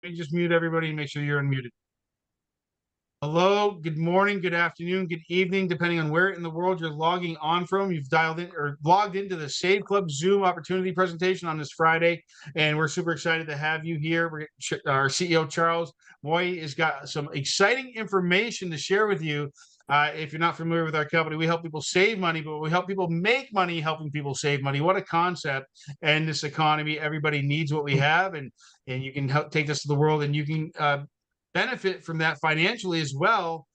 Let me just mute everybody and make sure you're unmuted. Hello, good morning, good afternoon, good evening, depending on where in the world you're logging on from. You've dialed in or logged into the Save Club Zoom opportunity presentation on this Friday, and we're super excited to have you here. Our CEO, Charles Moy, has got some exciting information to share with you. If you're not familiar with our company, we help people save money, but we help people make money helping people save money. What a concept. And this economy, everybody needs what we have, and you can help take this to the world, and you can benefit from that financially as well.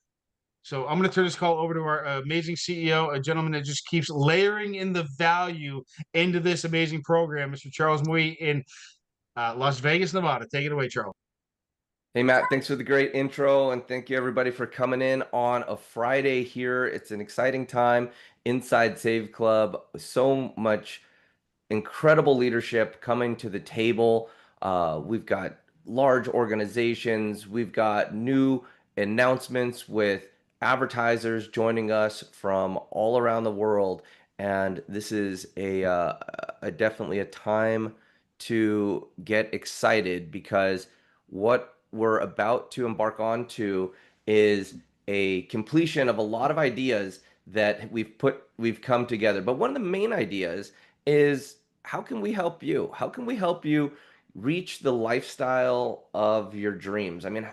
So I'm going to turn this call over to our amazing CEO, a gentleman that just keeps layering in the value into this amazing program, Mr. Charles Mui in Las Vegas, Nevada. Take it away, Charles. Hey, Matt, thanks for the great intro, and thank you everybody for coming in on a Friday here. It's an exciting time inside Save Club. So much incredible leadership coming to the table. We've got large organizations. We've got new announcements with advertisers joining us from all around the world. And this is definitely a time to get excited because what we're about to embark onto is a completion of a lot of ideas that we've come together. But one of the main ideas is, how can we help you? How can we help you reach the lifestyle of your dreams? I mean,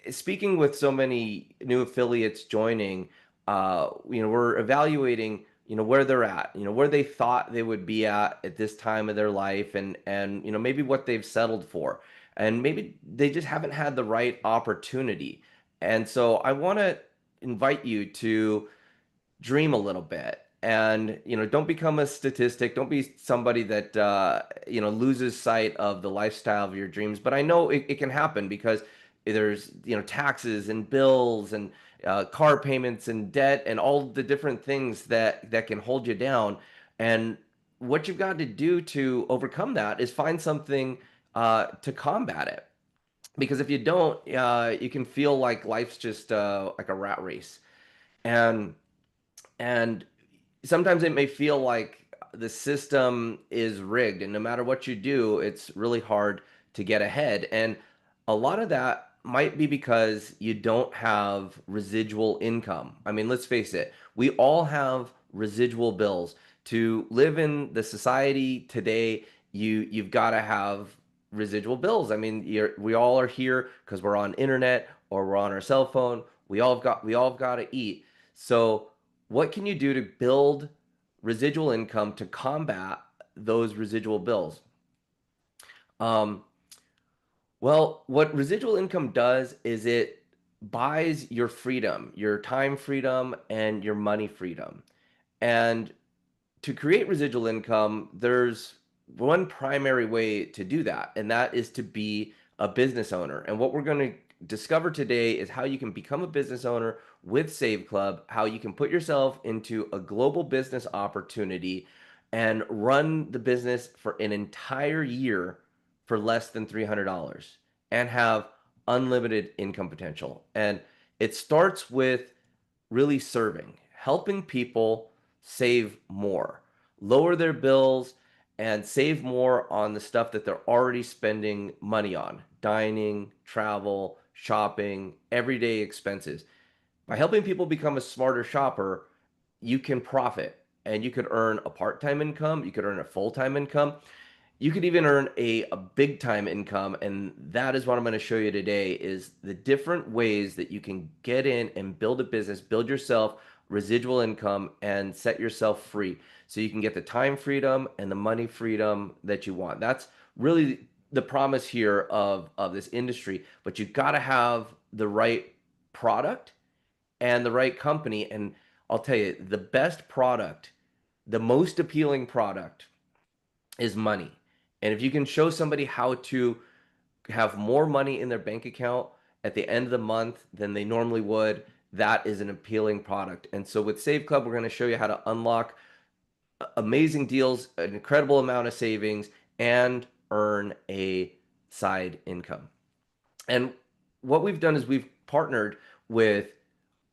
speaking with so many new affiliates joining, we're evaluating, where they're at, where they thought they would be at this time of their life, and maybe what they've settled for, and maybe they just haven't had the right opportunity. And so I want to invite you to dream a little bit, and don't become a statistic. Don't be somebody that loses sight of the lifestyle of your dreams. But I know it can happen because there's taxes and bills and car payments and debt and all the different things that can hold you down. And what you've got to do to overcome that is find something to combat it, because if you don't, you can feel like life's just like a rat race. And and sometimes it may feel like the system is rigged, and no matter what you do, it's really hard to get ahead. And a lot of that might be because you don't have residual income. I mean, let's face it, we all have residual bills. To live in the society today, you've got to have residual bills. I mean, we all are here because we're on internet or we're on our cell phone. We all got to eat. So what can you do to build residual income to combat those residual bills? Um, well, what residual income does is it buys your freedom, your time freedom, and your money freedom. And to create residual income, there's one primary way to do that, and that is to be a business owner. And what we're going to discover today is how you can become a business owner with Save Club, how you can put yourself into a global business opportunity and run the business for an entire year for less than $300 and have unlimited income potential. And it starts with really serving, helping people save more, lower their bills, and save more on the stuff that they're already spending money on: dining, travel, shopping, everyday expenses. By helping people become a smarter shopper, you can profit, and you could earn a part-time income, you could earn a full-time income, you could even earn a big time income. And that is what I'm going to show you today, is the different ways that you can get in and build a business, build yourself residual income, and set yourself free so you can get the time freedom and the money freedom that you want. That's really the promise here of this industry. But you've got to have the right product and the right company. And I'll tell you, the best product, the most appealing product, is money. And if you can show somebody how to have more money in their bank account at the end of the month than they normally would, that is an appealing product. And so with Save Club, we're going to show you how to unlock amazing deals, an incredible amount of savings, and earn a side income. And what we've done is we've partnered with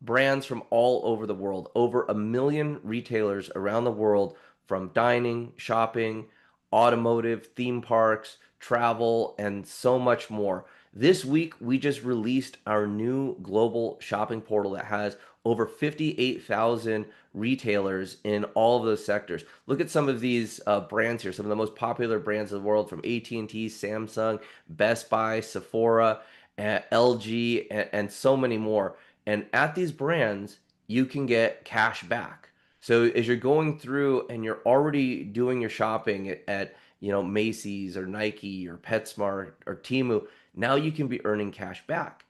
brands from all over the world, over 1 million retailers around the world, from dining, shopping, automotive, theme parks, travel, and so much more. This week, we just released our new global shopping portal that has over 58,000 retailers in all of those sectors. Look at some of these brands here, some of the most popular brands in the world, from AT&T, Samsung, Best Buy, Sephora, LG, and so many more. And at these brands, you can get cash back. So as you're going through and you're already doing your shopping at Macy's or Nike or PetSmart or Temu, now you can be earning cash back.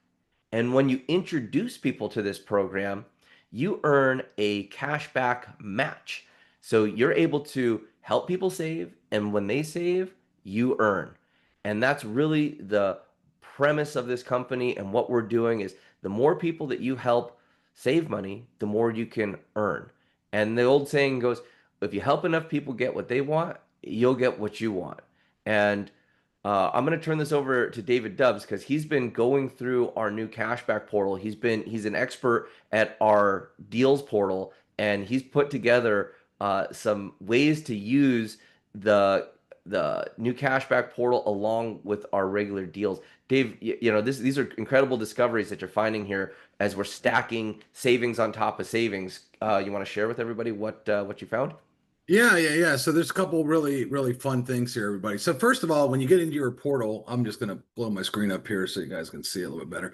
And when you introduce people to this program, you earn a cashback match. So you're able to help people save, and when they save, you earn. And that's really the premise of this company. And what we're doing is the more people that you help save money, the more you can earn. And the old saying goes, if you help enough people get what they want, you'll get what you want. And I'm going to turn this over to David Dubbs because he's been going through our new cashback portal. He's an expert at our deals portal, and he's put together some ways to use the new cashback portal along with our regular deals. Dave, these are incredible discoveries that you're finding here as we're stacking savings on top of savings. You want to share with everybody what you found? Yeah. So there's a couple really, really fun things here, everybody. So first of all, when you get into your portal, I'm just going to blow my screen up here so you guys can see a little bit better.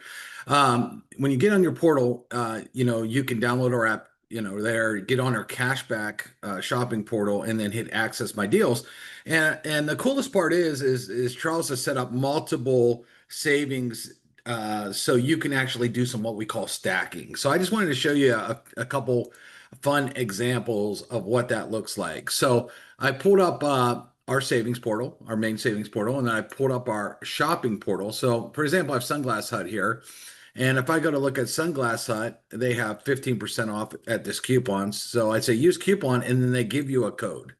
When you get on your portal, you can download our app, there, get on our cashback shopping portal, and then hit access my deals. And the coolest part is Charles has set up multiple savings so you can actually do some what we call stacking. So I just wanted to show you a couple fun examples of what that looks like. So I pulled up our savings portal, our main savings portal, and then I pulled up our shopping portal. So for example, I have Sunglass Hut here. And if I go to look at Sunglass Hut, they have 15% off at this coupon. So I'd say use coupon, and then they give you a code.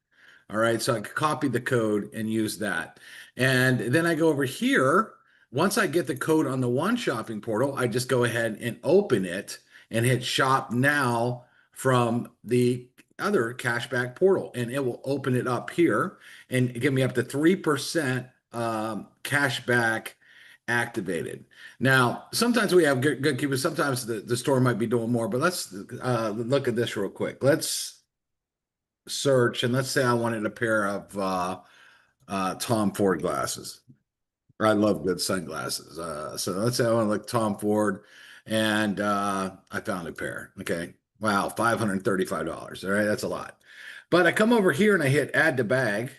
All right, so I could copy the code and use that. And then I go over here. Once I get the code on the one shopping portal, I just go ahead and open it and hit shop now from the other cashback portal, and it will open it up here and give me up to 3% cashback activated. Now, sometimes we have good coupons. Sometimes the store might be doing more, but let's look at this real quick. Let's search, and let's say I wanted a pair of Tom Ford glasses. I love good sunglasses. So let's say I want to look Tom Ford, and I found a pair. Okay. Wow, $535. All right, that's a lot. But I come over here and I hit add to bag.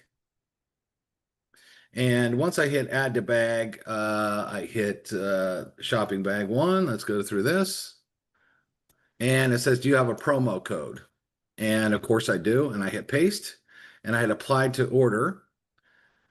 And once I hit add to bag, I hit shopping bag one. Let's go through this. And it says, do you have a promo code? And of course I do. And I hit paste, and I hit apply to order.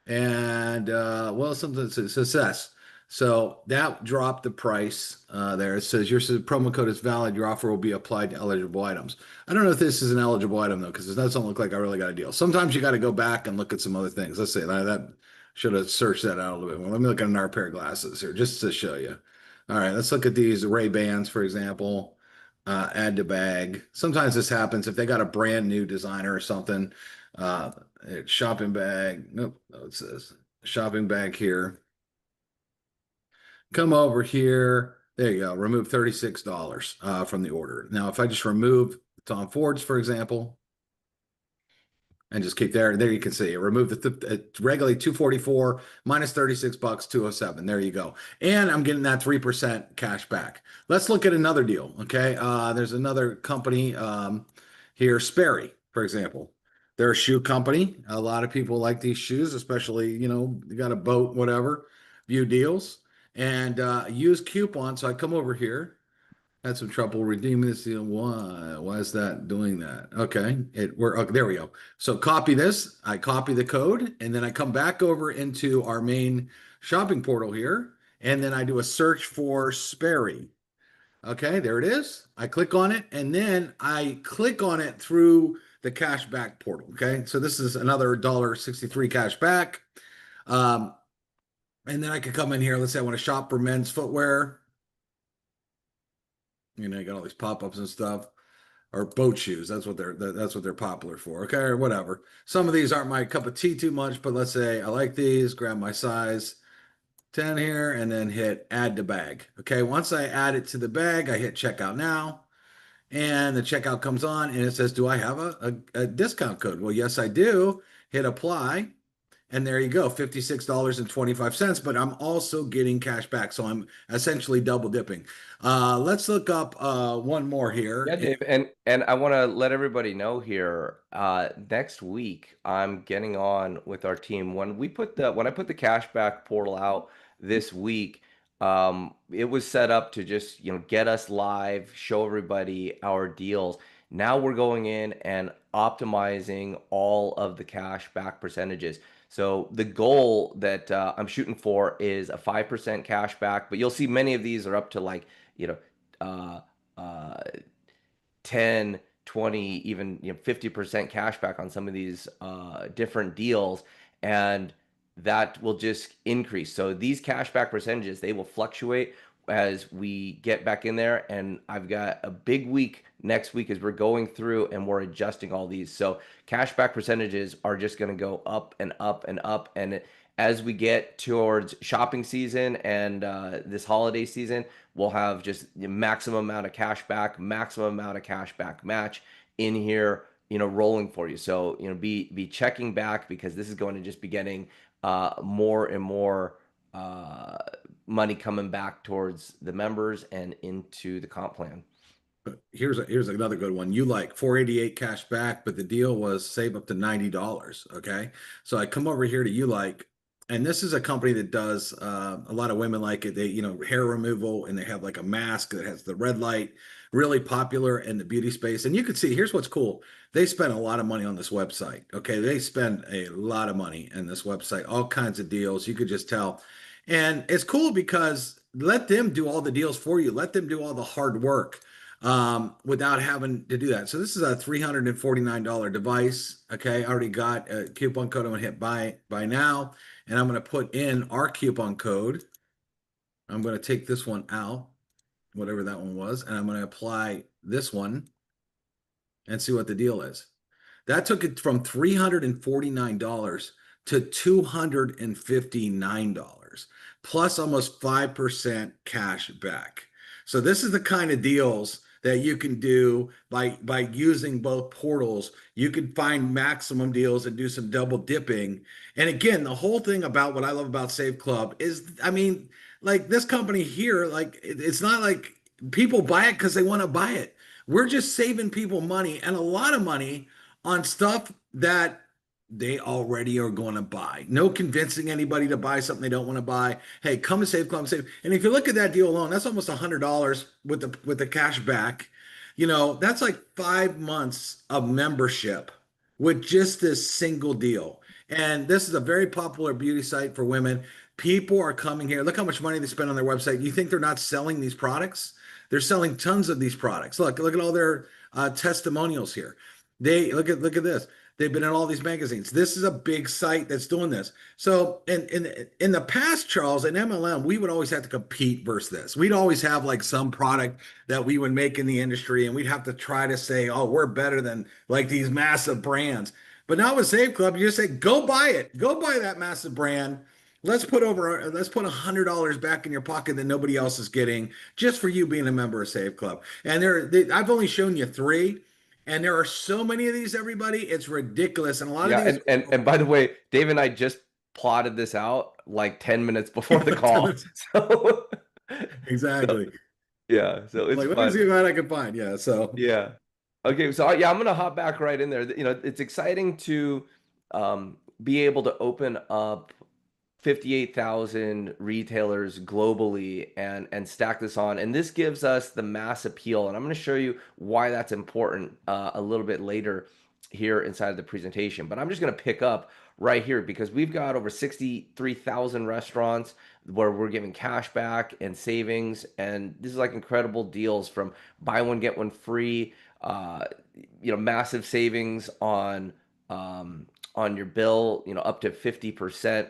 And well, something says success. So that dropped the price there. It says your promo code is valid. Your offer will be applied to eligible items. I don't know if this is an eligible item though, because it doesn't look like I really got a deal. Sometimes you got to go back and look at some other things. Let's say that should have searched that out a little bit more. Let me look at another pair of glasses here just to show you. All right, let's look at these Ray-Bans, for example. Add to bag. Sometimes this happens if they got a brand new designer or something. Shopping bag. Nope, no, it says shopping bag here. Come over here. There you go. Remove $36 from the order. Now, if I just remove Tom Ford's, for example, and just keep there you can see it. Remove the regularly 244 minus 36 bucks, 207. There you go. And I'm getting that 3% cash back. Let's look at another deal. Okay. There's another company here, Sperry, for example. They're a shoe company. A lot of people like these shoes, especially, you got a boat, whatever, view deals. And use coupon. So I come over here. Had some trouble redeeming this deal. Why is that doing that? Okay, okay, there we go. So copy this. I copy the code, and then I come back over into our main shopping portal here, and then I do a search for Sperry. Okay, there it is. I click on it, and then I click on it through the cashback portal. Okay, so this is another $1.63 cashback. And then I could come in here. Let's say I want to shop for men's footwear. You got all these pop-ups and stuff. or boat shoes. That's what they're popular for. Okay, or whatever. Some of these aren't my cup of tea too much, but let's say I like these, grab my size 10 here and then hit add to bag. Okay, once I add it to the bag, I hit checkout now and the checkout comes on and it says, do I have a discount code? Well, yes, I do. Hit apply. And there you go, $56.25. But I'm also getting cash back. So I'm essentially double dipping. Let's look up one more here. Yeah, Dave, and I want to let everybody know here. Next week, I'm getting on with our team. When I put the cashback portal out this week, it was set up to just get us live, show everybody our deals. Now we're going in and optimizing all of the cashback percentages. So the goal that I'm shooting for is a 5% cashback, but you'll see many of these are up to like uh, uh, 10, 20, even 50% cash back on some of these different deals, and that will just increase. So these cashback percentages, they will fluctuate as we get back in there. And I've got a big week next week as we're going through and we're adjusting all these. So cashback percentages are just going to go up and up and up. And as we get towards shopping season and this holiday season, we'll have just the maximum amount of cash back, maximum amount of cash back match in here, rolling for you. So, be checking back, because this is going to just be getting more and more money coming back towards the members and into the comp plan. Here's another good one. You like 488 cash back, but the deal was save up to $90. Okay. So I come over here to You Like, and this is a company that does a lot of women like it. They, hair removal, and they have like a mask that has the red light, really popular in the beauty space. And you can see, here's what's cool. They spend a lot of money on this website. Okay. They spend a lot of money in this website, all kinds of deals. You could just tell. And it's cool because let them do all the deals for you. Let them do all the hard work without having to do that. So this is a $349 device. Okay, I already got a coupon code. I'm gonna hit buy now, and I'm gonna put in our coupon code. I'm gonna take this one out, whatever that one was, and I'm gonna apply this one and see what the deal is. That took it from $349 to $259, plus almost 5% cash back. So this is the kind of deals that you can do by using both portals. You can find maximum deals and do some double dipping. And again, the whole thing about what I love about Save Club is, I mean, like this company here, like it's not like people buy it because they want to buy it. We're just saving people money, and a lot of money, on stuff that they already are going to buy. No convincing anybody to buy something they don't want to buy. Hey, come to Save Club, save. And if you look at that deal alone, that's almost $100 with the cash back. That's like 5 months of membership with just this single deal. And this is a very popular beauty site for women. People are coming here. Look how much money they spend on their website. You think they're not selling these products? They're selling tons of these products. Look at all their testimonials here. They look at this. They've been in all these magazines. This is a big site that's doing this. So in the past, Charles, in MLM, we would always have to compete versus this. We'd always have like some product that we would make in the industry, and we'd have to try to say, oh, we're better than like these massive brands. But now with Save Club, you just say, go buy it. Go buy that massive brand. Let's put $100 back in your pocket that nobody else is getting, just for you being a member of Save Club. And I've only shown you 3. And there are so many of these, everybody. It's ridiculous. And a lot of these. And by the way, Dave and I just plotted this out like 10 minutes before the call. So exactly. So it's like, let me see what I can find. Yeah. Okay. So I'm going to hop back right in there. It's exciting to be able to open up 58,000 retailers globally and stack this on. And this gives us the mass appeal. And I'm going to show you why that's important a little bit later here inside of the presentation. But I'm just going to pick up right here because we've got over 63,000 restaurants where we're giving cash back and savings. And this is like incredible deals from buy one, get one free, massive savings on your bill, up to 50%.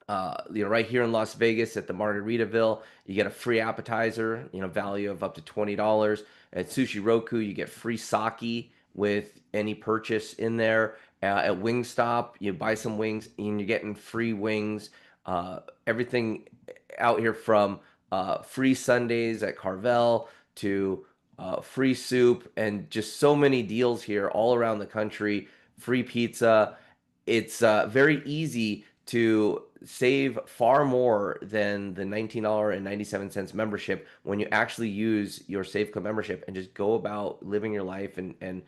right here in Las Vegas at the Margaritaville, you get a free appetizer, value of up to $20. At Sushi Roku, you get free sake with any purchase in there. At Wingstop, you buy some wings and you're getting free wings. Everything out here from free Sundays at Carvel to free soup and just so many deals here all around the country. Free pizza. It's very easy to save far more than the $19.97 membership when you actually use your Save Club membership and just go about living your life and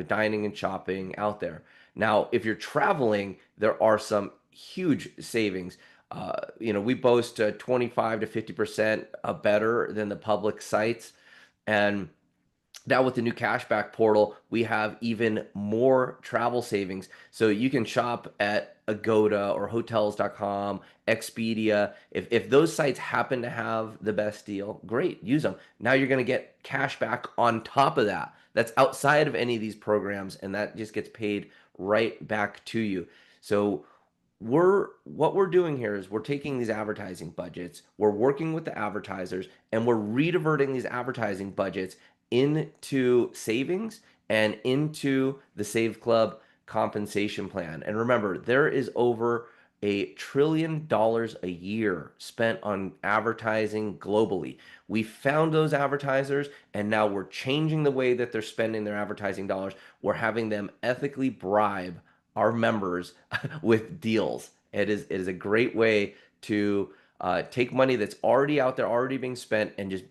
dining and shopping out there. Now, if you're traveling, there are some huge savings. We boast 25 to 50% better than the public sites. And now with the new cashback portal, we have even more travel savings. So you can shop at Agoda or Hotels.com, Expedia. If those sites happen to have the best deal, great, use them. Now you're going to get cash back on top of that. That's outside of any of these programs, and that just gets paid right back to you. So what we're doing here is we're taking these advertising budgets, we're working with the advertisers, and we're rediverting these advertising budgets into savings and into the Save Club compensation plan. And remember, there is over $1 trillion a year spent on advertising globally. We found those advertisers, and now we're changing the way that they're spending their advertising dollars. We're having them ethically bribe our members with deals. It is a great way to take money that's already out there, already being spent, and just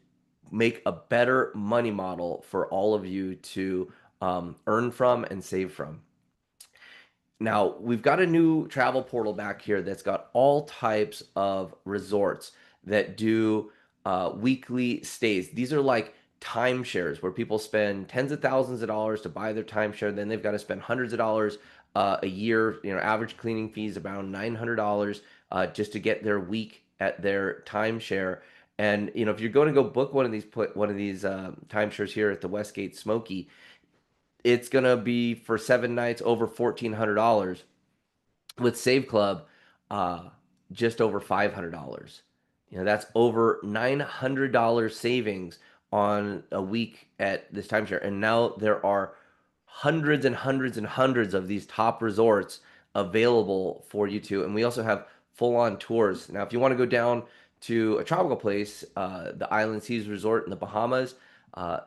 make a better money model for all of you to earn from and save from. Now, we've got a new travel portal back here that's got all types of resorts that do weekly stays. These are like timeshares where people spend tens of thousands of dollars to buy their timeshare. Then they've got to spend hundreds of dollars a year. Average cleaning fees around $900 just to get their week at their timeshare. And if you're going to go book one of these timeshares here at the Westgate Smoky, it's going to be for 7 nights over $1,400. With Save Club, just over $500. That's over $900 savings on a week at this timeshare. And now there are hundreds and hundreds and hundreds of these top resorts available for you to. And we also have full-on tours. Now, if you want to go down to a tropical place, the Island Seas Resort in the Bahamas,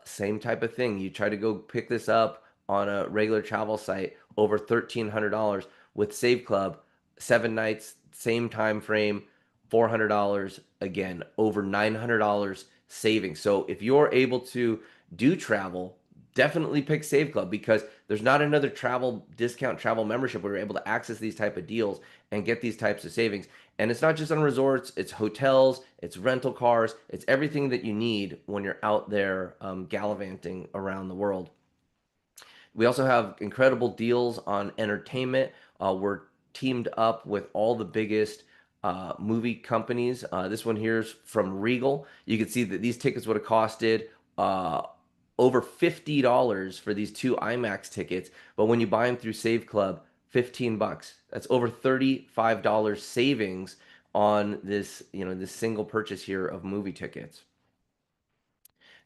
same type of thing. You try to go pick this up on a regular travel site, over $1,300. With Save Club, 7 nights, same time frame, $400. Again, over $900 savings. So if you're able to do travel, definitely pick Save Club, because there's not another travel membership where you're able to access these type of deals and get these types of savings. And it's not just on resorts, it's hotels, it's rental cars, it's everything that you need when you're out there gallivanting around the world. We also have incredible deals on entertainment. We're teamed up with all the biggest movie companies. This one here is from Regal. You can see that these tickets would have costed over $50 for these 2 IMAX tickets, but when you buy them through Save Club, $15. That's over $35 savings on this, this single purchase here of movie tickets.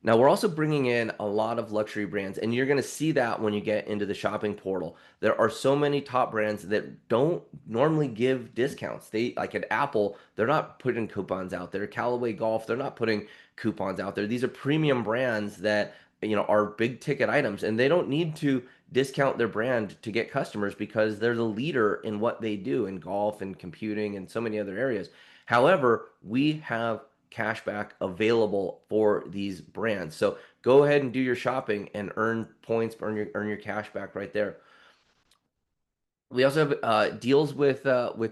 Now, we're also bringing in a lot of luxury brands, and you're going to see that when you get into the shopping portal. There are so many top brands that don't normally give discounts. They, like at Apple, they're not putting coupons out there. Callaway Golf, they're not putting coupons out there. These are premium brands that are big ticket items, and they don't need to discount their brand to get customers because they're the leader in what they do in golf and computing and so many other areas. However, we have cashback available for these brands. So go ahead and do your shopping and earn points, earn your cash back right there. We also have deals with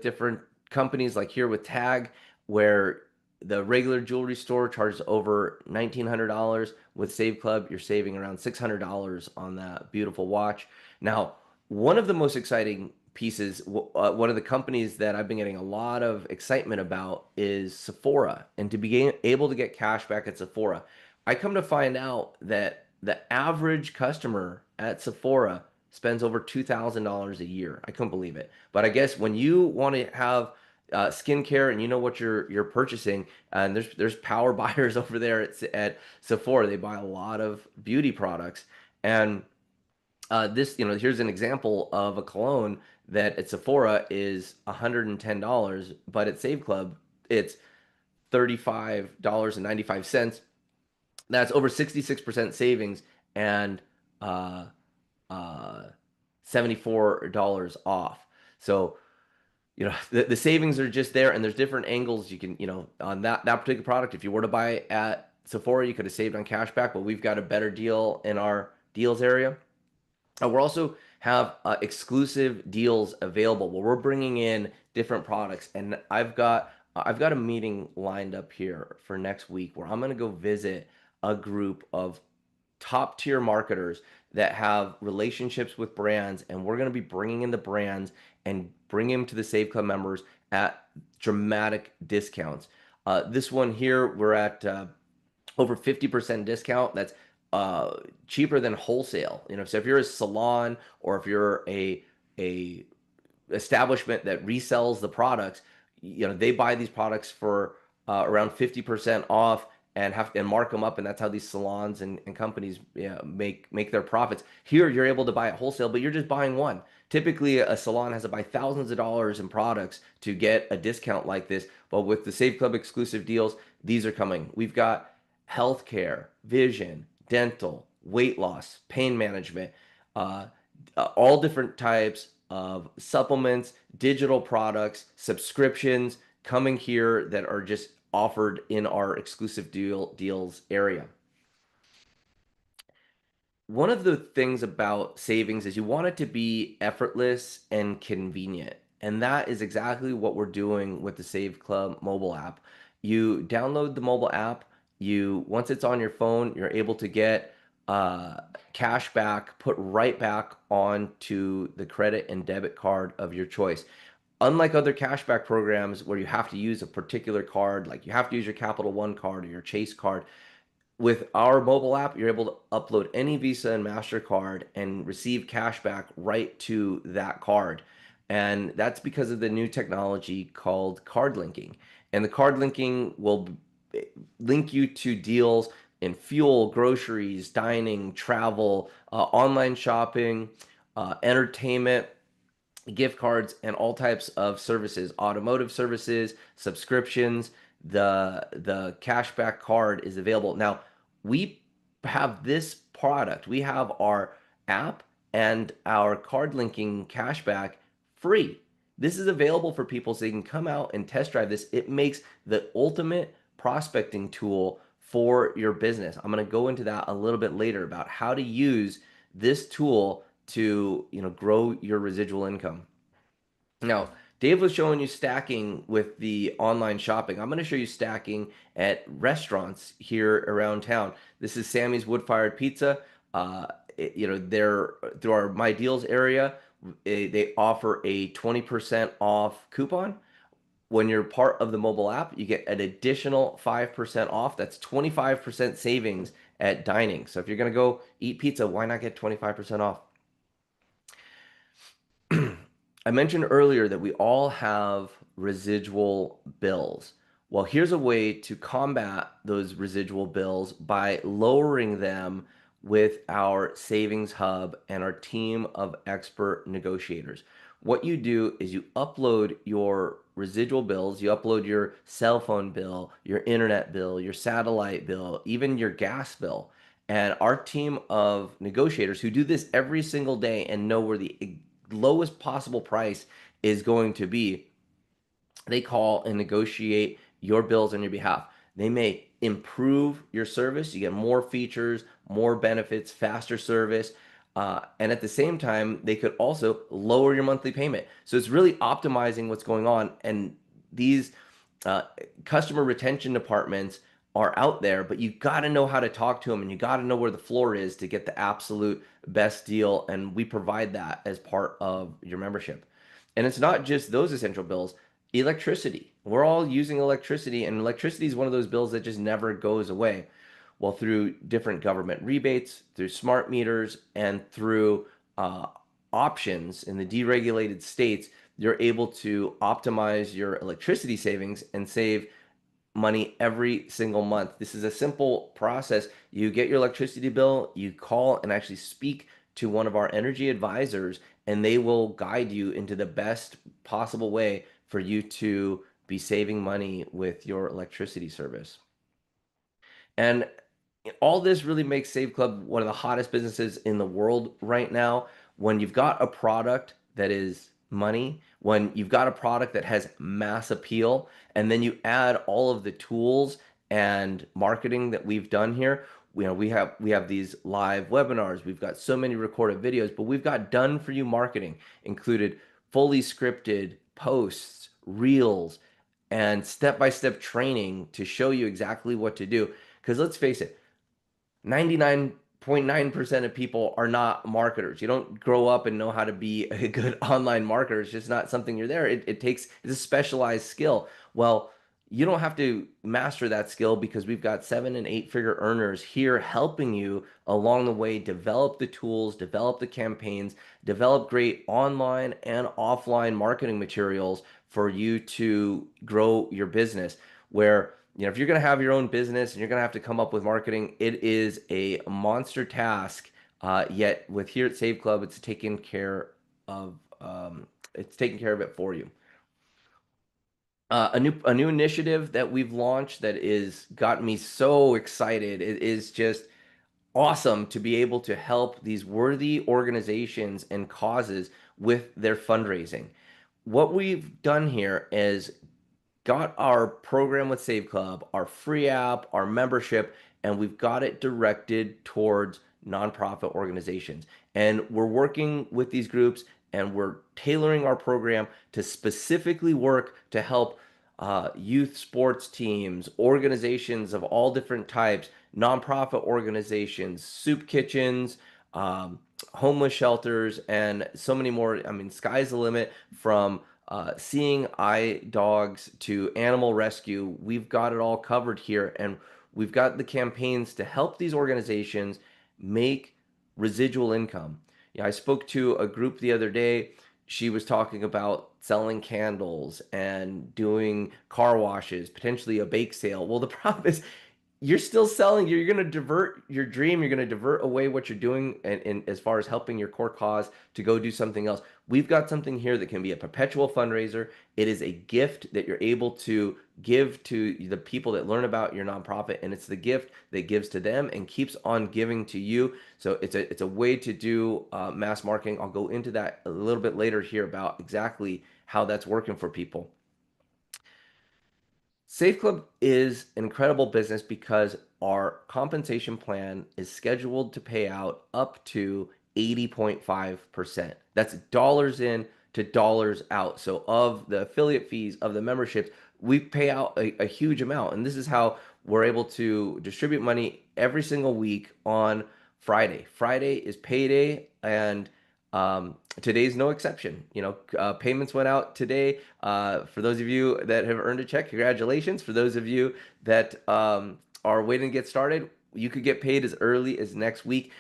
different companies, like here with Tag, where the regular jewelry store charges over $1,900. With Save Club, you're saving around $600 on that beautiful watch. Now, one of the most exciting pieces, one of the companies that I've been getting a lot of excitement about is Sephora, and to be able to get cash back at Sephora. I come to find out that the average customer at Sephora spends over $2,000 a year. I couldn't believe it. But I guess when you want to have skincare and you know what you're purchasing, and there's power buyers over there at Sephora. They buy a lot of beauty products, and this, here's an example of a cologne that at Sephora is $110, but at Save Club it's $35.95. That's over 66% savings and uh, uh, $74 off. So the savings are just there, and there's different angles you can, on that particular product. If you were to buy at Sephora, you could have saved on cashback, but we've got a better deal in our deals area. We're also have exclusive deals available where we're bringing in different products, and I've got a meeting lined up here for next week where I'm going to go visit a group of top tier marketers that have relationships with brands, and we're going to be bringing in the brands and bring them to the Save Club members at dramatic discounts. This one here, we're at over 50% discount. That's cheaper than wholesale. So if you're a salon or if you're a establishment that resells the products, they buy these products for around 50% off and mark them up, and that's how these salons and companies make their profits. Here you're able to buy it wholesale, but you're just buying one. Typically a salon has to buy thousands of dollars in products to get a discount like this, but with the Save Club exclusive deals, these are coming. We've got healthcare, vision, dental, weight loss, pain management, all different types of supplements, digital products, subscriptions coming here that are just offered in our exclusive deals area. One of the things about savings is you want it to be effortless and convenient. And that is exactly what we're doing with the Save Club mobile app. You download the mobile app, once it's on your phone, you're able to get cash back put right back onto the credit and debit card of your choice. Unlike other cashback programs where you have to use a particular card, like you have to use your Capital One card or your Chase card, with our mobile app, you're able to upload any Visa and MasterCard and receive cash back right to that card. And that's because of the new technology called card linking. And the card linking will link you to deals in fuel, groceries, dining, travel, online shopping, entertainment, gift cards, and all types of services, automotive services, subscriptions. The cashback card is available. Now, we have this product. We have our app and our card linking cashback free. This is available for people so they can come out and test drive this. It makes the ultimate prospecting tool for your business. I'm going to go into that a little bit later about how to use this tool to grow your residual income. Now, Dave was showing you stacking with the online shopping. I'm going to show you stacking at restaurants here around town. This is Sammy's Wood Fired Pizza. They're through our My Deals area. They offer a 20% off coupon. When you're part of the mobile app, you get an additional 5% off. That's 25% savings at dining. So if you're going to go eat pizza, why not get 25% off? I mentioned earlier that we all have residual bills. Well, here's a way to combat those residual bills by lowering them with our Savings Hub and our team of expert negotiators. What you do is you upload your residual bills, you upload your cell phone bill, your internet bill, your satellite bill, even your gas bill. And our team of negotiators who do this every single day and know where the lowest possible price is going to be, they call and negotiate your bills on your behalf. They may improve your service. You get more features, more benefits, faster service. And at the same time, they could also lower your monthly payment. So it's really optimizing what's going on. And these customer retention departments are out there, but you got to know how to talk to them, and you got to know where the floor is to get the absolute best deal. And we provide that as part of your membership. And it's not just those essential bills. Electricity. We're all using electricity, and electricity is one of those bills that just never goes away. Well, through different government rebates, through smart meters, and through options in the deregulated states, you're able to optimize your electricity savings and save money every single month. This is a simple process. You get your electricity bill, you call and actually speak to one of our energy advisors, and they will guide you into the best possible way for you to be saving money with your electricity service. And all this really makes Save Club one of the hottest businesses in the world right now. When you've got a product that is money, when you've got a product that has mass appeal, and then you add all of the tools and marketing that we've done here, we have these live webinars, we've got so many recorded videos, but we've got done for you marketing included fully scripted posts, reels, and step-by-step training to show you exactly what to do. Because let's face it, 99.9% of people are not marketers. You don't grow up and know how to be a good online marketer. It's just not something you're there. It's a specialized skill. Well, you don't have to master that skill because we've got 7 and 8 figure earners here helping you along the way develop the tools, develop the campaigns, develop great online and offline marketing materials for you to grow your business. Where if you're going to have your own business and you're going to have to come up with marketing, it is a monster task. Yet with here at Save Club, it's taking care of it for you. A new initiative that we've launched that is gotten me so excited. It is just awesome to be able to help these worthy organizations and causes with their fundraising. What we've done here is got our program with Save Club, our free app, our membership, and we've got it directed towards nonprofit organizations. And we're working with these groups and we're tailoring our program to specifically work to help youth sports teams, organizations of all different types, nonprofit organizations, soup kitchens, homeless shelters, and so many more. I mean, sky's the limit from seeing eye dogs to animal rescue. We've got it all covered here, and we've got the campaigns to help these organizations make residual income. I spoke to a group the other day. She was talking about selling candles and doing car washes, potentially a bake sale. Well, the problem is you're still selling. You're going to divert your dream. You're going to divert away what you're doing and as far as helping your core cause to go do something else. We've got something here that can be a perpetual fundraiser. It is a gift that you're able to give to the people that learn about your nonprofit, and it's the gift that gives to them and keeps on giving to you. So it's a way to do mass marketing. I'll go into that a little bit later here about exactly how that's working for people. Safe Club is an incredible business because our compensation plan is scheduled to pay out up to 80.5%. That's dollars in to dollars out. So of the affiliate fees, of the memberships, we pay out a huge amount. And this is how we're able to distribute money every single week on Friday. Friday is payday, and today's no exception. Payments went out today. For those of you that have earned a check, congratulations. For those of you that are waiting to get started, you could get paid as early as next week.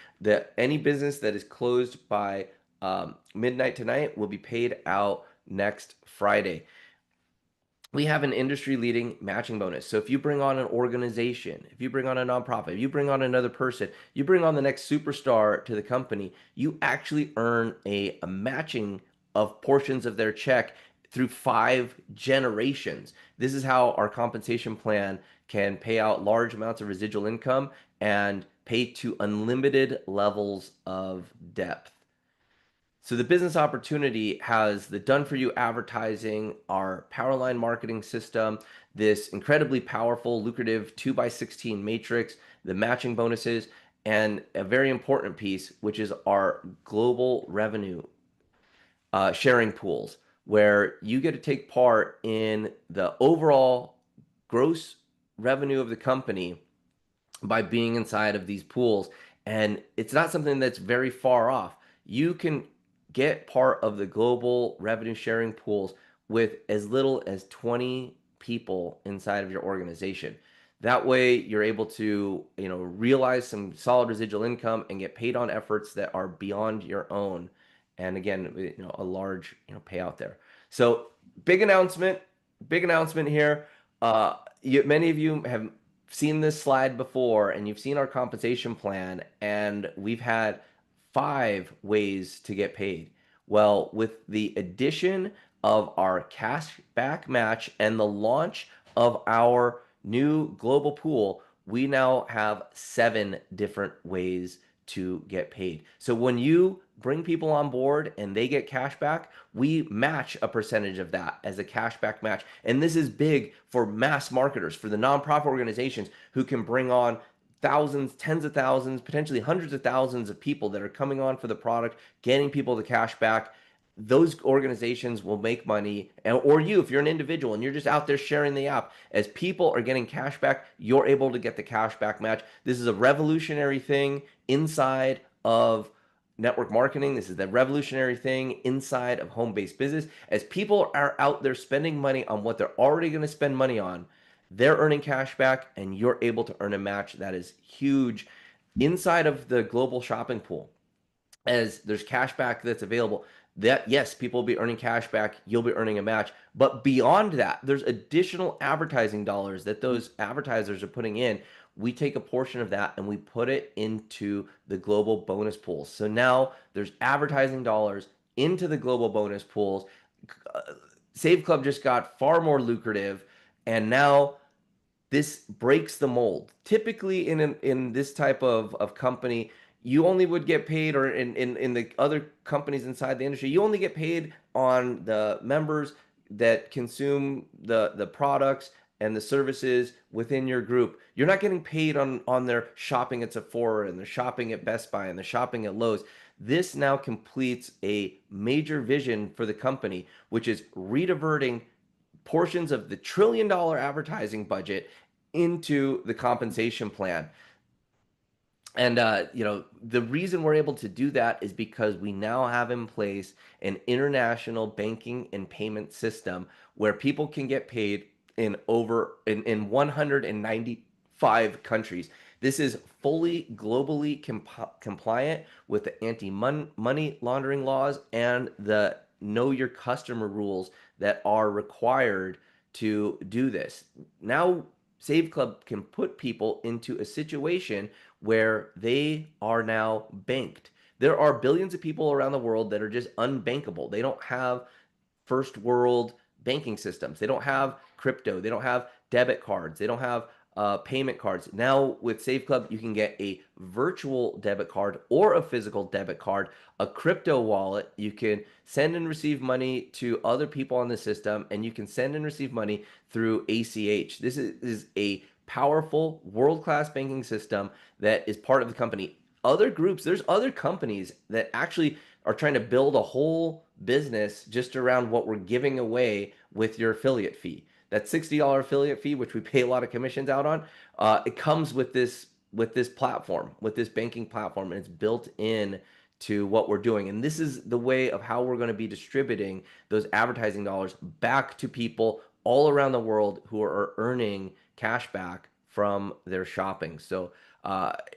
Any business that is closed by midnight tonight will be paid out next Friday. We have an industry-leading matching bonus. So if you bring on an organization, if you bring on a nonprofit, if you bring on another person, you bring on the next superstar to the company, you actually earn a matching of portions of their check through 5 generations. This is how our compensation plan can pay out large amounts of residual income and pay to unlimited levels of depth. So the business opportunity has the done-for-you advertising, our Powerline marketing system, this incredibly powerful, lucrative 2x16 matrix, the matching bonuses, and a very important piece, which is our global revenue sharing pools, where you get to take part in the overall gross revenue of the company by being inside of these pools. And it's not something that's very far off. You can get part of the global revenue sharing pools with as little as 20 people inside of your organization. That way you're able to, realize some solid residual income and get paid on efforts that are beyond your own. And again, a large, payout there. So big announcement, here. Many of you have seen this slide before, and you've seen our compensation plan, and we've had 5 ways to get paid. Well, with the addition of our cash back match and the launch of our new global pool, we now have 7 different ways to get paid. So when you bring people on board and they get cash back, we match a percentage of that as a cash back match. And this is big for mass marketers, for the nonprofit organizations who can bring on thousands, tens of thousands, potentially hundreds of thousands of people that are coming on for the product, getting people the cash back. Those organizations will make money, or you, if you're an individual and you're just out there sharing the app, as people are getting cash back, you're able to get the cash back match. This is a revolutionary thing inside of network marketing. This is the revolutionary thing inside of home-based business. As people are out there spending money on what they're already going to spend money on, they're earning cash back, and you're able to earn a match. That is huge inside of the global shopping pool. As there's cash back that's available, that yes, people will be earning cash back, you'll be earning a match. But beyond that, there's additional advertising dollars that those advertisers are putting in. We take a portion of that and we put it into the global bonus pools. So now there's advertising dollars into the global bonus pools. Save Club just got far more lucrative, and now this breaks the mold. Typically in this type of company, you only would get paid, or in the other companies inside the industry, you only get paid on the members that consume the products and the services within your group. You're not getting paid on their shopping at Sephora and their shopping at Best Buy and the shopping at Lowe's. This now completes a major vision for the company, which is rediverting portions of the $1 trillion advertising budget into the compensation plan. And the reason we're able to do that is because we now have in place an international banking and payment system where people can get paid in 195 countries. This is fully globally compliant with the anti-money laundering laws and the know your customer rules that are required to do this. Now, Save Club can put people into a situation where they are now banked. There are billions of people around the world that are just unbankable. They don't have first world banking systems. They don't have crypto. They don't have debit cards. They don't have payment cards. Now with Save Club, you can get a virtual debit card or a physical debit card, a crypto wallet. You can send and receive money to other people on the system, and you can send and receive money through ACH. This is a powerful world-class banking system that is part of the company. Other groups, there's other companies that actually are trying to build a whole business just around what we're giving away with your affiliate fee. That $60 affiliate fee, which we pay a lot of commissions out on, it comes with this platform, with this banking platform, and it's built in to what we're doing. And this is the way of how we're going to be distributing those advertising dollars back to people all around the world who are earning cash back from their shopping. So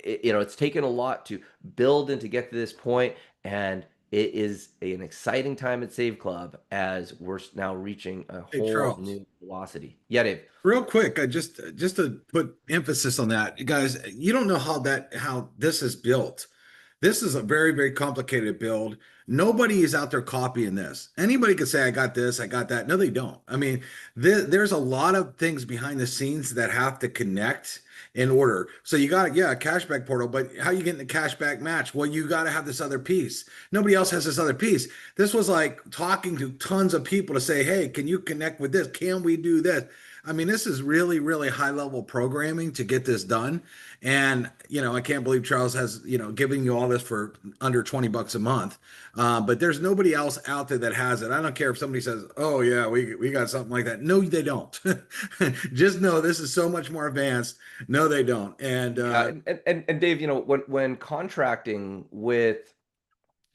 it's taken a lot to build and to get to this point, and it is an exciting time at Save Club as we're now reaching a whole new velocity. Yeah, Dave. Real quick, just to put emphasis on that, guys, you don't know how this is built. This is a very, very complicated build. Nobody is out there copying this. Anybody could say, I got this, I got that. No, they don't. I mean, there's a lot of things behind the scenes that have to connect in order. So you got, a cashback portal, but how you getting the cashback match? Well, you got to have this other piece. Nobody else has this other piece. This was like talking to tons of people to say, hey, can you connect with this? Can we do this? I mean, this is really, really high level programming to get this done. And, I can't believe Charles has, giving you all this for under $20 a month. But there's nobody else out there that has it. I don't care if somebody says, oh yeah, we got something like that. No, they don't. Just know this is so much more advanced. No, they don't. And Dave, when contracting with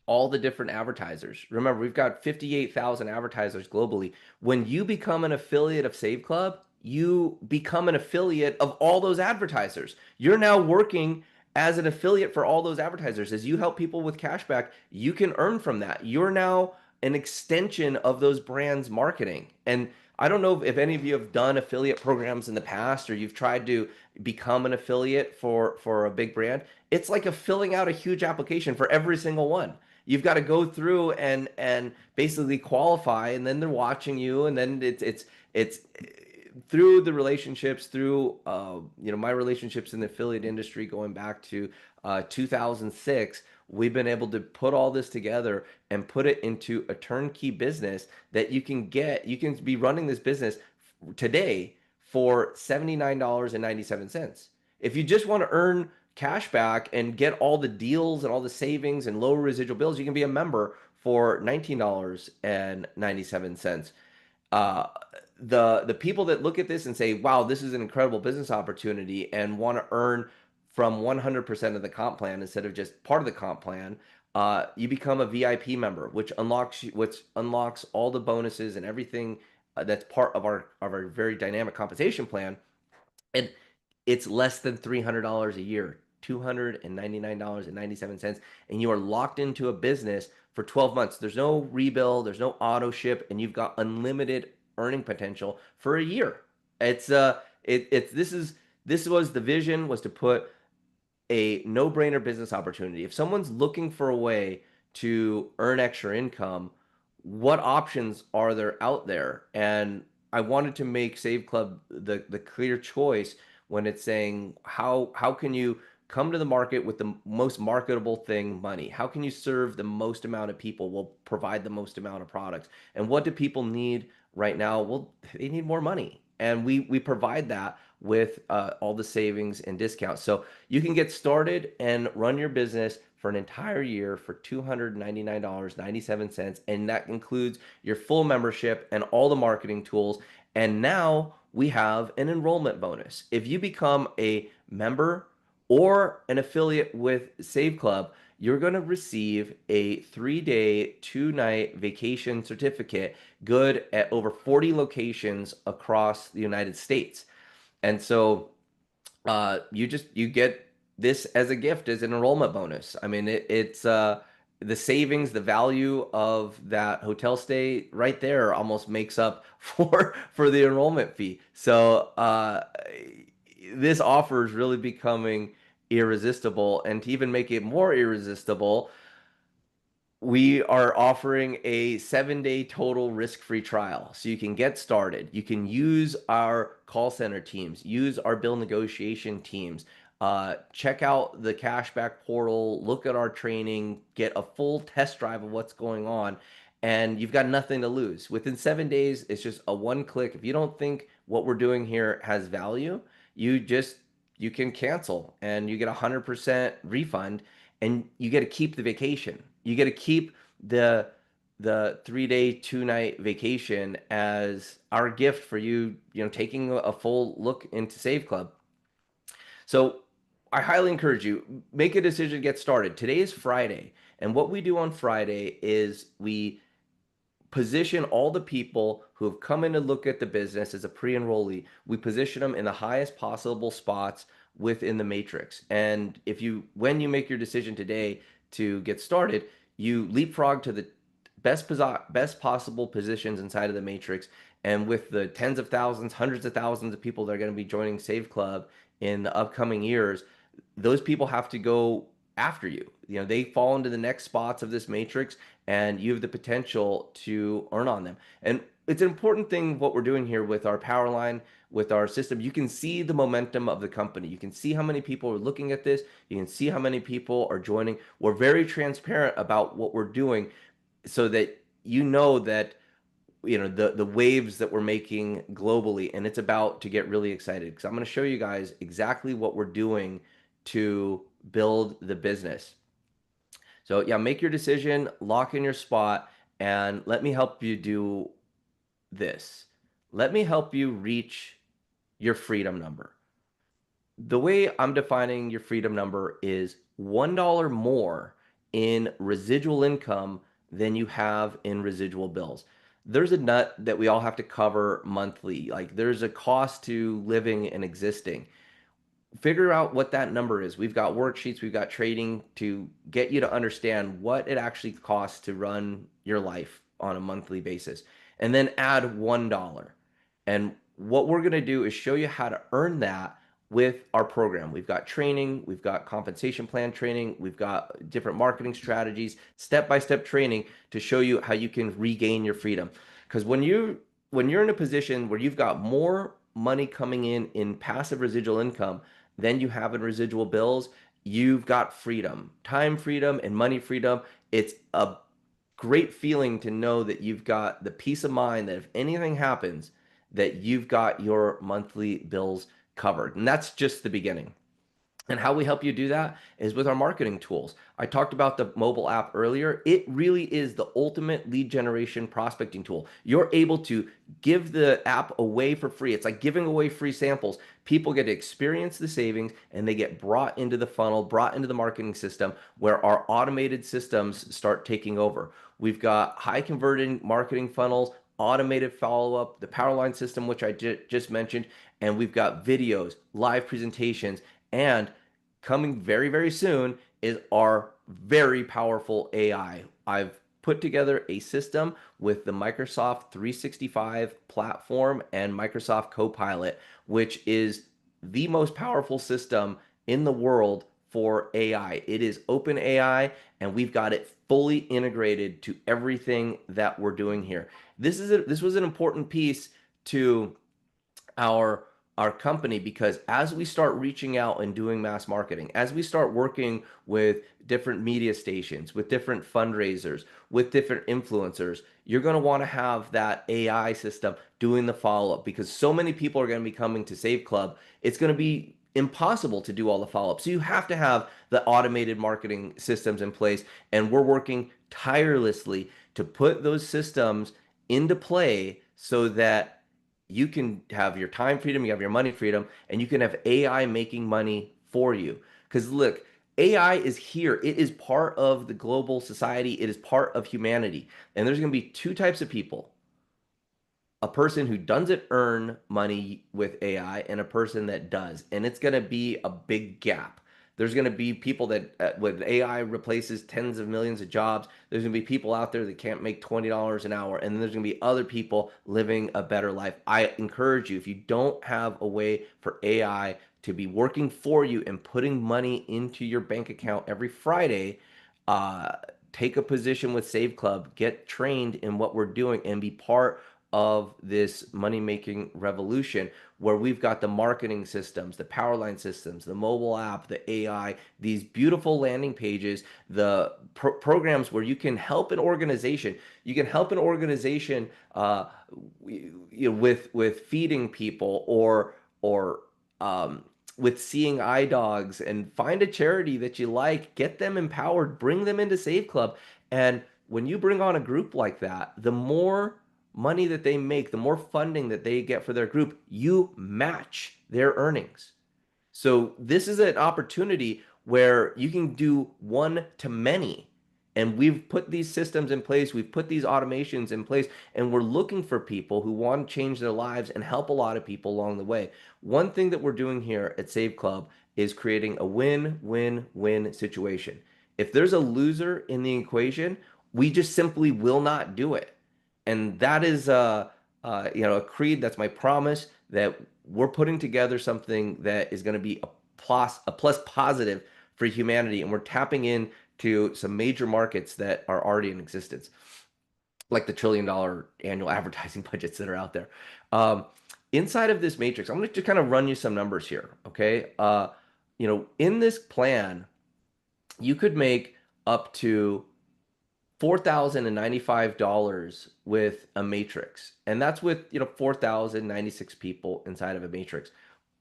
all the different advertisers, remember, we've got 58,000 advertisers globally. When you become an affiliate of Save Club, you become an affiliate of all those advertisers. You're now working as an affiliate for all those advertisers. As you help people with cashback, you can earn from that. You're now an extension of those brands' marketing. And I don't know if any of you have done affiliate programs in the past, or you've tried to become an affiliate for a big brand. It's like filling out a huge application for every single one. You've got to go through and basically qualify, and then they're watching you, and then it's through the relationships, through my relationships in the affiliate industry going back to 2006. We've been able to put all this together and put it into a turnkey business that you can be running this business today for $79.97. If you just want to earn cash back and get all the deals and all the savings and lower residual bills, you can be a member for $19.97. Uh, the people that look at this and say, wow, this is an incredible business opportunity, and want to earn from 100% of the comp plan instead of just part of the comp plan, you become a VIP member, which unlocks all the bonuses and everything that's part of our very dynamic compensation plan. And it's less than $300 a year, $299.97, and you are locked into a business for 12 months. There's no rebill, there's no auto ship, and you've got unlimited earning potential for a year. This was the vision, was to put a no-brainer business opportunity. If someone's looking for a way to earn extra income, what options are there out there? And I wanted to make Save Club the clear choice when it's saying, how can you come to the market with the most marketable thing, money? How can you serve the most amount of people? Will provide the most amount of products. And what do people need right now? Well, they need more money. And we provide that with all the savings and discounts. So you can get started and run your business for an entire year for $299.97. And that includes your full membership and all the marketing tools. And now we have an enrollment bonus. If you become a member or an affiliate with Save Club, you're going to receive a 3-day, 2-night vacation certificate, good at over 40 locations across the United States. And so you get this as a gift, as an enrollment bonus. I mean, it's the savings, the value of that hotel stay right there almost makes up for the enrollment fee. So this offer is really becoming irresistible. And to even make it more irresistible, we are offering a 7-day total risk-free trial. So you can get started. You can use our call center teams, use our bill negotiation teams, check out the cashback portal, look at our training, get a full test drive of what's going on, and you've got nothing to lose. Within 7 days, it's just a one-click. If you don't think what we're doing here has value, you can cancel, and you get 100% refund, and you get to keep the vacation. You get to keep the 3-day, 2-night vacation as our gift for you, taking a full look into Save Club. So I highly encourage you, make a decision to get started. Today is Friday, and what we do on Friday is we position all the people who have come in to look at the business as a pre-enrollee. We position them in the highest possible spots within the matrix. And when you make your decision today to get started, you leapfrog to the best possible positions inside of the matrix. And with the tens of thousands, hundreds of thousands of people that are going to be joining Save Club in the upcoming years, those people have to go after you. They fall into the next spots of this matrix, and you have the potential to earn on them. And it's an important thing what we're doing here with our power line, with our system. You can see the momentum of the company. You can see how many people are looking at this. You can see how many people are joining. We're very transparent about what we're doing so that that the waves that we're making globally, and it's about to get really excited, because I'm going to show you guys exactly what we're doing to build the business. So yeah, make your decision, lock in your spot, and let me help you do this. Let me help you reach your freedom number. The way I'm defining your freedom number is $1 more in residual income than you have in residual bills. There's a nut that we all have to cover monthly. Like, there's a cost to living and existing. Figure out what that number is. We've got worksheets, we've got trading to get you to understand what it actually costs to run your life on a monthly basis, and then add $1. And what we're going to do is show you how to earn that with our program. We've got training, we've got compensation plan training, we've got different marketing strategies, step-by-step training to show you how you can regain your freedom. Because when you're in a position where you've got more money coming in passive residual income than you have in residual bills, you've got freedom, time freedom and money freedom. It's a great feeling to know that you've got the peace of mind that if anything happens, that you've got your monthly bills covered. And that's just the beginning. And how we help you do that is with our marketing tools. I talked about the mobile app earlier. It really is the ultimate lead generation prospecting tool. You're able to give the app away for free. It's like giving away free samples. People get to experience the savings and they get brought into the funnel, brought into the marketing system where our automated systems start taking over. We've got high converting marketing funnels, automated follow-up, the Powerline system, which I just mentioned, and we've got videos, live presentations, and coming very, very soon is our very powerful AI. I've put together a system with the Microsoft 365 platform and Microsoft Copilot, which is the most powerful system in the world for AI. It is open AI, and we've got it fully integrated to everything that we're doing here. This was an important piece to our company, because as we start reaching out and doing mass marketing, as we start working with different media stations, with different fundraisers, with different influencers, you're going to want to have that AI system doing the follow-up, because so many people are going to be coming to Save Club. It's going to be impossible to do all the follow-up. So you have to have the automated marketing systems in place, and we're working tirelessly to put those systems into play so that you can have your time freedom, you have your money freedom, and you can have AI making money for you. Because look, AI is here. It is part of the global society. It is part of humanity. And there's going to be two types of people: a person who doesn't earn money with AI and a person that does. And it's going to be a big gap. There's going to be people that with AI replaces tens of millions of jobs. There's going to be people out there that can't make $20 an hour. And then there's going to be other people living a better life. I encourage you, if you don't have a way for AI to be working for you and putting money into your bank account every Friday, take a position with Save Club, get trained in what we're doing, and be part of this money-making revolution where we've got the marketing systems, the Powerline systems, the mobile app, the AI, these beautiful landing pages, the programs where you can help an organization. You can help an organization with feeding people or with seeing eye dogs, and find a charity that you like, get them empowered, bring them into Save Club. And when you bring on a group like that, the more money that they make, the more funding that they get for their group, you match their earnings. So this is an opportunity where you can do one to many. And we've put these systems in place, we've put these automations in place, and we're looking for people who want to change their lives and help a lot of people along the way. One thing that we're doing here at Save Club is creating a win-win-win situation. If there's a loser in the equation, we just simply will not do it. And that is a creed. That's my promise, that we're putting together something that is going to be a plus positive for humanity, and we're tapping into some major markets that are already in existence, like the $1 trillion annual advertising budgets that are out there. Inside of this matrix, I'm going to just kind of run you some numbers here. Okay, in this plan, you could make up to $4,095 with a matrix, and that's with 4,096 people inside of a matrix.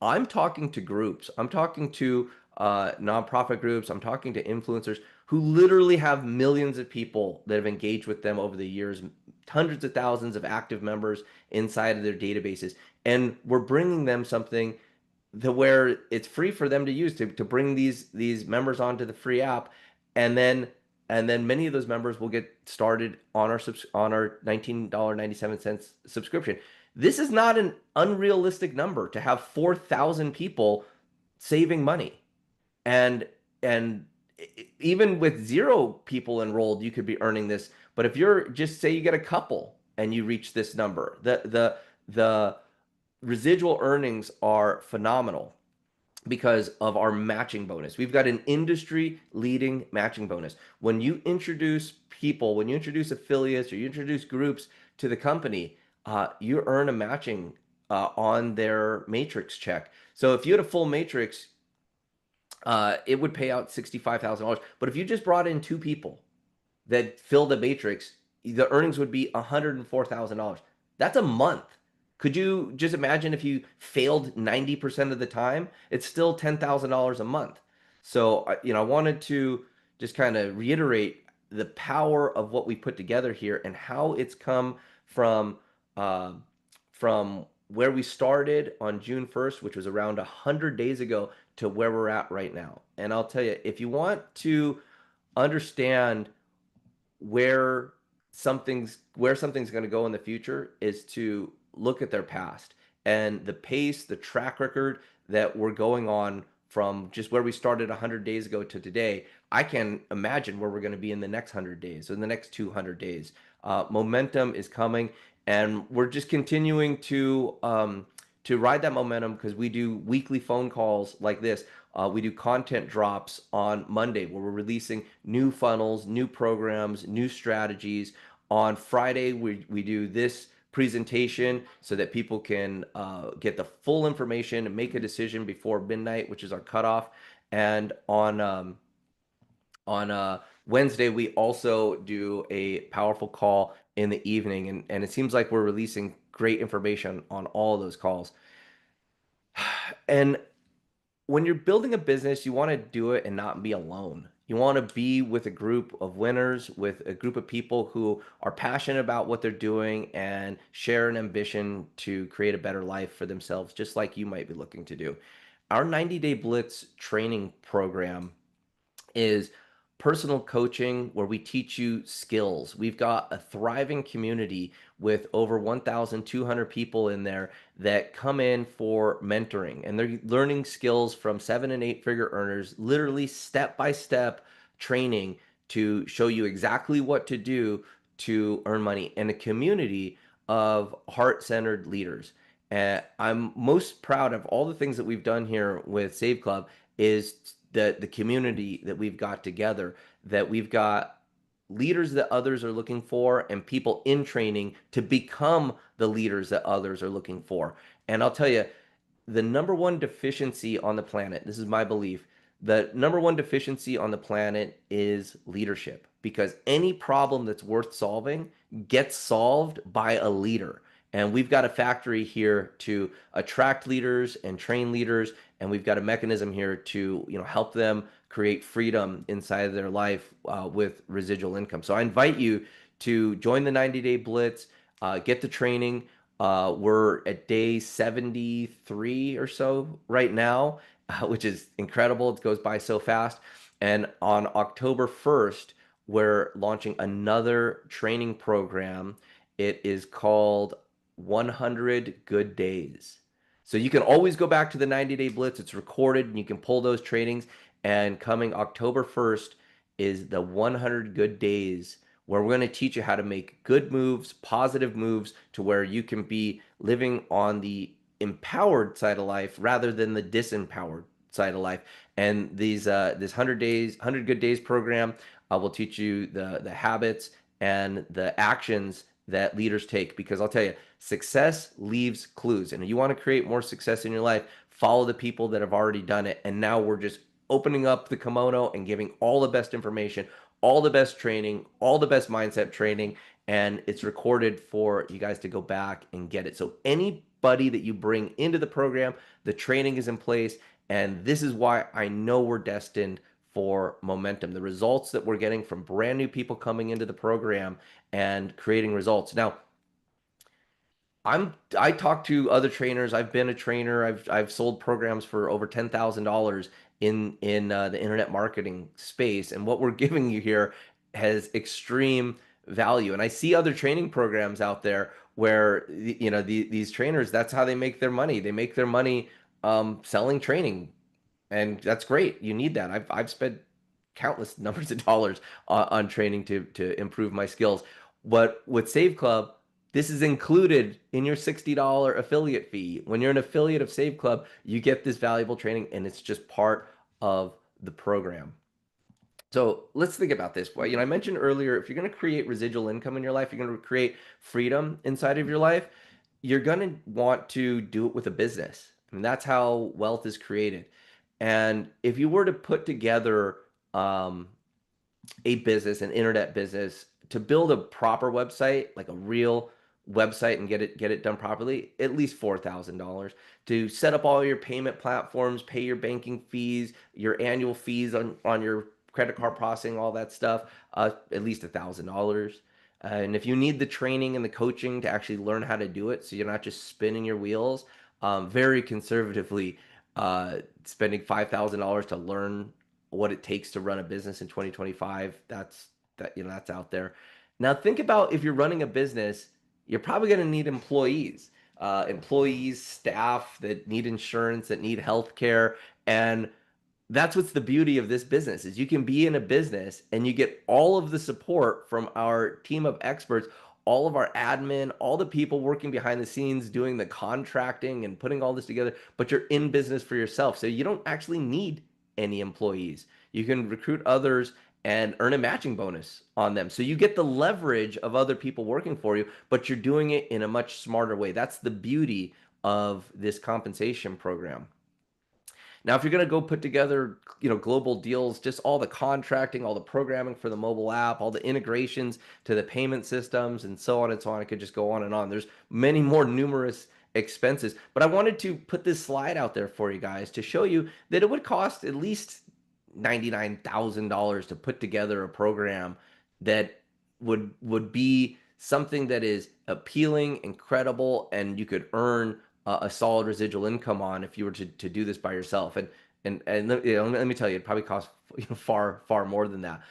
I'm talking to groups. I'm talking to nonprofit groups. I'm talking to influencers who literally have millions of people that have engaged with them over the years, hundreds of thousands of active members inside of their databases, and we're bringing them something where it's free for them to use to bring these members onto the free app, and then many of those members will get started on our $19.97 subscription. This is not an unrealistic number to have 4,000 people saving money. And even with 0 people enrolled, you could be earning this But if you're just say you get a couple and you reach this number, the residual earnings are phenomenal because of our matching bonus. We've got an industry leading matching bonus. When you introduce people, when you introduce affiliates or you introduce groups to the company, you earn a matching on their matrix check. So if you had a full matrix, it would pay out $65,000. But if you just brought in two people that fill the matrix, the earnings would be $104,000. That's a month. Could you just imagine if you failed 90% of the time? It's still $10,000 a month. So, I wanted to just kind of reiterate the power of what we put together here and how it's come from uh, from where we started on June 1st, which was around 100 days ago, to where we're at right now. And I'll tell you, if you want to understand where something's going to go in the future, is to look at their past and the pace, the track record that we're going on from just where we started 100 days ago to today. I can imagine where we're going to be in the next 100 days or in the next 200 days. Momentum is coming, and we're just continuing to ride that momentum because we do weekly phone calls like this. We do content drops on Monday where we're releasing new funnels, new programs, new strategies. On Friday, we do this presentation so that people can get the full information and make a decision before midnight, which is our cutoff. And on Wednesday, we also do a powerful call in the evening. And it seems like we're releasing great information on all of those calls. And when you're building a business, you want to do it and not be alone. You want to be with a group of winners, with a group of people who are passionate about what they're doing and share an ambition to create a better life for themselves, just like you might be looking to do. Our 90-day Blitz training program is personal coaching where we teach you skills. We've got a thriving community with over 1,200 people in there that come in for mentoring, and they're learning skills from 7 and 8 figure earners, literally step by step training to show you exactly what to do to earn money, and a community of heart-centered leaders. And I'm most proud of all the things that we've done here with Save Club is the community that we've got together, that we've got leaders that others are looking for and people in training to become the leaders that others are looking for. And I'll tell you, the number one deficiency on the planet, this is my belief, the number one deficiency on the planet is leadership, because any problem that's worth solving gets solved by a leader. And we've got a factory here to attract leaders and train leaders, and we've got a mechanism here to help them create freedom inside of their life with residual income. So I invite you to join the 90-day Blitz, get the training. We're at day 73 or so right now, which is incredible. It goes by so fast. And on October 1st, we're launching another training program. It is called 100 Good Days. So you can always go back to the 90-day Blitz. It's recorded and you can pull those trainings. And coming October 1st is the 100 Good Days, where we're going to teach you how to make good moves, positive moves, to where you can be living on the empowered side of life rather than the disempowered side of life. And this 100 Good Days program will teach you the habits and the actions that leaders take, because I'll tell you, success leaves clues. And if you want to create more success in your life, follow the people that have already done it. And now we're just opening up the kimono and giving all the best information, all the best training, all the best mindset training, and it's recorded for you guys to go back and get it. So anybody that you bring into the program, the training is in place, and this is why I know we're destined for momentum. The results that we're getting from brand new people coming into the program and creating results. Now, I talk to other trainers. I've been a trainer. I've sold programs for over $10,000 in the internet marketing space, and what we're giving you here has extreme value. And I see other training programs out there where these trainers, that's how they make their money. They make their money selling training, and that's great. You need that. I've spent countless numbers of dollars on training to improve my skills. But with Save Club, this is included in your $60 affiliate fee. When you're an affiliate of Save Club, you get this valuable training, and it's just part of the program. So let's think about this. Well, I mentioned earlier, if you're going to create residual income in your life, you're going to create freedom inside of your life, you're going to want to do it with a business. And that's how wealth is created. And if you were to put together a business, an internet business, to build a proper website, like a real website, and get it done properly, at least $4,000. To set up all your payment platforms, pay your banking fees, your annual fees on your credit card processing, all that stuff, at least $1,000. And if you need the training and the coaching to actually learn how to do it, so you're not just spinning your wheels, very conservatively, spending $5,000 to learn what it takes to run a business in 2025, that's out there. Now think about, if you're running a business, you're probably going to need employees, staff that need insurance, that need health care. And that's what's the beauty of this business, is you can be in a business and you get all of the support from our team of experts, all of our admin, all the people working behind the scenes doing the contracting and putting all this together, but you're in business for yourself. So you don't actually need any employees. You can recruit others and earn a matching bonus on them. So you get the leverage of other people working for you, but you're doing it in a much smarter way. That's the beauty of this compensation program. Now, if you're going to go put together, global deals, just all the contracting, all the programming for the mobile app, all the integrations to the payment systems, and so on and so on, I could just go on and on. There's many more numerous expenses, but I wanted to put this slide out there for you guys to show you that it would cost at least $99,000 to put together a program that would be something that is appealing, incredible, and you could earn a solid residual income on if you were to do this by yourself. And let me tell you, it probably costs far more than that.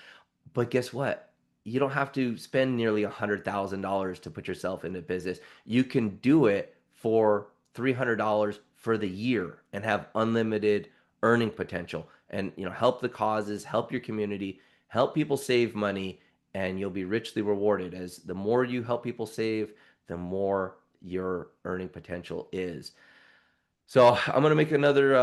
But guess what? You don't have to spend nearly $100,000 to put yourself into business. You can do it for $300 for the year and have unlimited earning potential, and help the causes, help your community, help people save money, and you'll be richly rewarded. As the more you help people save, the more your earning potential is. So I'm going to make another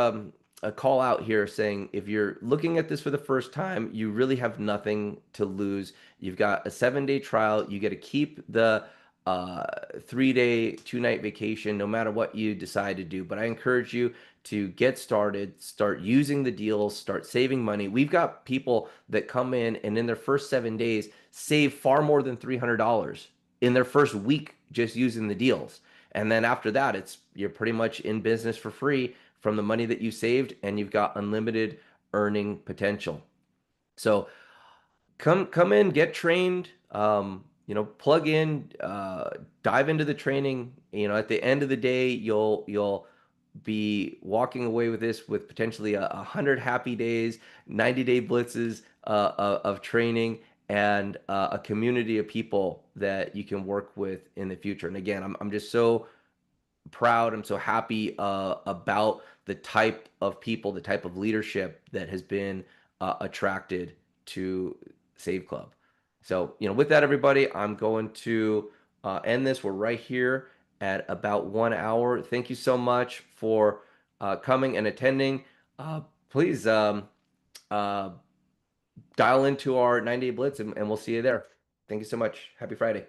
a call out here, saying if you're looking at this for the first time, you really have nothing to lose. You've got a 7-day trial. You get to keep the 3-day, 2-night vacation, no matter what you decide to do. But I encourage you to get started, start using the deals, start saving money. We've got people that come in and in their first 7 days save far more than $300 in their first week just using the deals. And then after that, you're pretty much in business for free from the money that you saved, and you've got unlimited earning potential. So come in, get trained, plug in, dive into the training. At the end of the day, you'll be walking away with this with potentially 100 happy days, 90-day blitzes of training, and a community of people that you can work with in the future. And again, I'm just so proud. I'm so happy about the type of people, the type of leadership that has been attracted to Save Club. So, with that, everybody, I'm going to end this. We're right here at about 1 hour. Thank you so much for coming and attending. Please dial into our 9-day blitz, and we'll see you there. Thank you so much. Happy Friday.